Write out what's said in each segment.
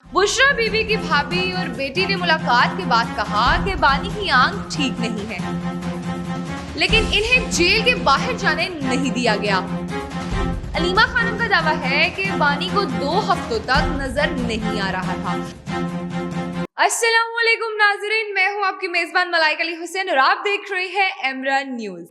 बुशरा बीबी की भाभी और बेटी ने मुलाकात के बाद कहा कि बानी की आंख ठीक नहीं है, लेकिन इन्हें जेल के बाहर जाने नहीं दिया गया। अलीमा खानम का दावा है कि बानी को 2 हफ्तों तक नजर नहीं आ रहा था। अस्सलाम वालेकुम नाजरीन, मैं हूं आपकी मेजबान मलाइका अली हुसैन और आप देख रहे हैं एमरान न्यूज।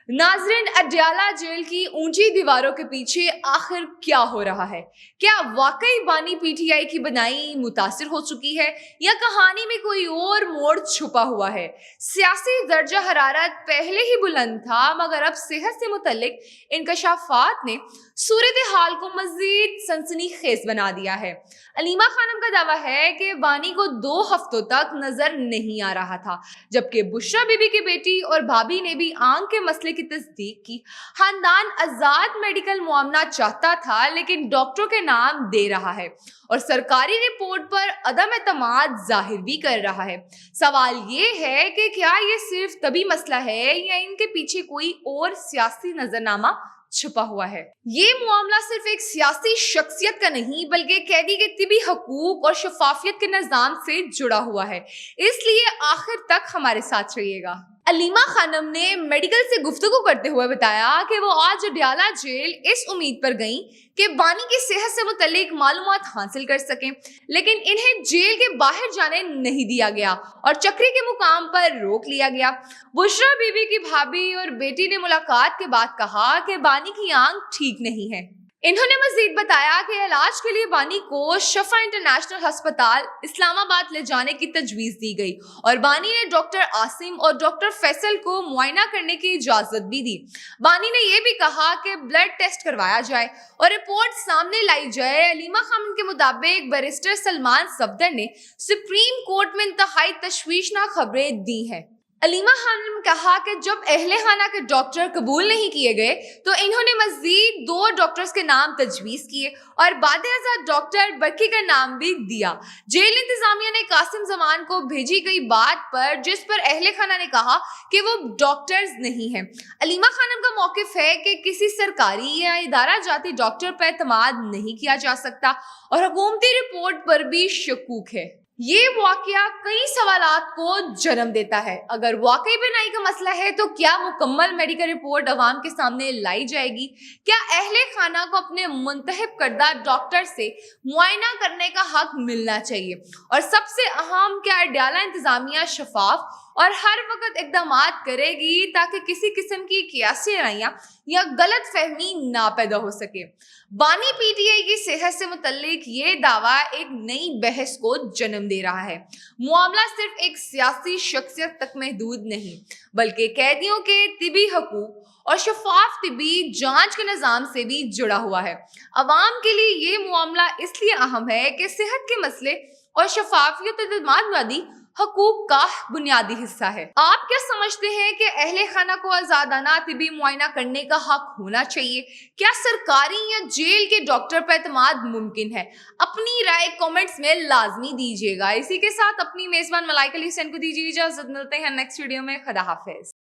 नाजरीन, अडयाला जेल की ऊंची दीवारों के पीछे आखिर क्या हो रहा है? क्या वाकई बानी पीटीआई की बनाई मुतासिर हो चुकी है या कहानी में कोई और मोड़ छुपा हुआ है? सियासी दर्जा हरारत पहले ही बुलंद था, मगर अब सेहत से मुतल्लिक इंकशाफात ने सूरत हाल को मजीद सनसनीखेज बना दिया है। अलीमा खानम का दावा है कि बानी को 2 हफ्तों तक नजर नहीं आ रहा था, जबकि बुशरा बीबी की बेटी और भाभी ने भी आंख के मसले की तस्दीक की। खानदान आजाद मेडिकल मुआवना चाहता था, लेकिन डॉक्टरों के नाम दे रहा है और सरकारी रिपोर्ट पर अदम एतमाद जाहिर भी कर रहा है। सवाल ये है कि क्या ये सिर्फ तभी मसला है या इनके पीछे कोई और सियासी नजरनामा छुपा हुआ है? ये मामला सिर्फ एक सियासी शख्सियत का नहीं, बल्कि कैदी के तिबी हकूक और शफाफियत के निजाम से जुड़ा हुआ है। इसलिए आखिर तक हमारे साथ रहिएगा। अलीमा खानम ने मेडिकल से गुफ्तगू करते हुए बताया कि वो आज अडयाला जेल इस उम्मीद पर गईं कि बानी की सेहत से मुतल्लिक मालूमात हासिल कर सकें, लेकिन इन्हें जेल के बाहर जाने नहीं दिया गया और चक्री के मुकाम पर रोक लिया गया। बुशरा बीबी की भाभी और बेटी ने मुलाकात के बाद कहा कि बानी की आंख ठीक नहीं है। इन्होंने मजीद बताया कि इलाज के लिए बानी को शफा इंटरनेशनल अस्पताल इस्लामाबाद ले जाने की तजवीज दी गई और बानी ने डॉक्टर आसिम और डॉक्टर फैसल को मुआयना करने की इजाजत भी दी। बानी ने यह भी कहा कि ब्लड टेस्ट करवाया जाए और रिपोर्ट सामने लाई जाए। अलीमा खानम के मुताबिक बैरिस्टर सलमान सफदर ने सुप्रीम कोर्ट में इंतहाई तशवीशनाक खबरें दी हैं। अलीमा खानम ने कहा कि जब अहले खाना के डॉक्टर कबूल नहीं किए गए तो इन्होंने मजीद 2 डॉक्टर्स के नाम तजवीज किए और बादे-आज़ाद डॉक्टर बरकी का नाम भी दिया। जेल इंतजामिया ने कासिम जमान को भेजी गई बात पर, जिस पर अहले खाना ने कहा कि वो डॉक्टर्स नहीं हैं। अलीमा खानम का मौकिफ है कि किसी सरकारी या इदारा जाती डॉक्टर पर एतमाद नहीं किया जा सकता और हुकूमती रिपोर्ट पर भी शकूक है। ये वाकया कई सवालात को जन्म देता है। अगर वाकई बीमारी का मसला है तो क्या मुकम्मल मेडिकल रिपोर्ट अवाम के सामने लाई जाएगी? क्या अहले खाना को अपने मुंतखब करदा डॉक्टर से मुआयना करने का हक मिलना चाहिए? और सबसे अहम, क्या अडयाला इंतजामिया शफाफ और हर वक्त इकदाम करेगी ताकि किसी किस्म की कियासी लड़ाइयाँ या गलत फहमी ना पैदा हो सके? बानी पीटीआई की सेहत से मुतल्लिक ये दावा एक नई बहस को जन्म दे रहा है। मामला सिर्फ एक सियासी शख्सियत तक महदूद नहीं, बल्कि कैदियों के तिबी हकूक और शफाफ तिबी जांच के निजाम से भी जुड़ा हुआ है। अवाम के लिए ये मामला इसलिए अहम है कि सेहत के मसले और शफाफियत एतमादी हकूक का बुनियादी हिस्सा है। आप क्या समझते हैं कि अहले खाना को आजादाना तिबी मुआयना करने का हक होना चाहिए? क्या सरकारी या जेल के डॉक्टर पर एतमाद मुमकिन है? अपनी राय कमेंट्स में लाजमी दीजिएगा। इसी के साथ अपनी मेजबान मलाइका अली हुसैन को दीजिए इजाजत। मिलते हैं नेक्स्ट वीडियो में। खुदा हाफिज।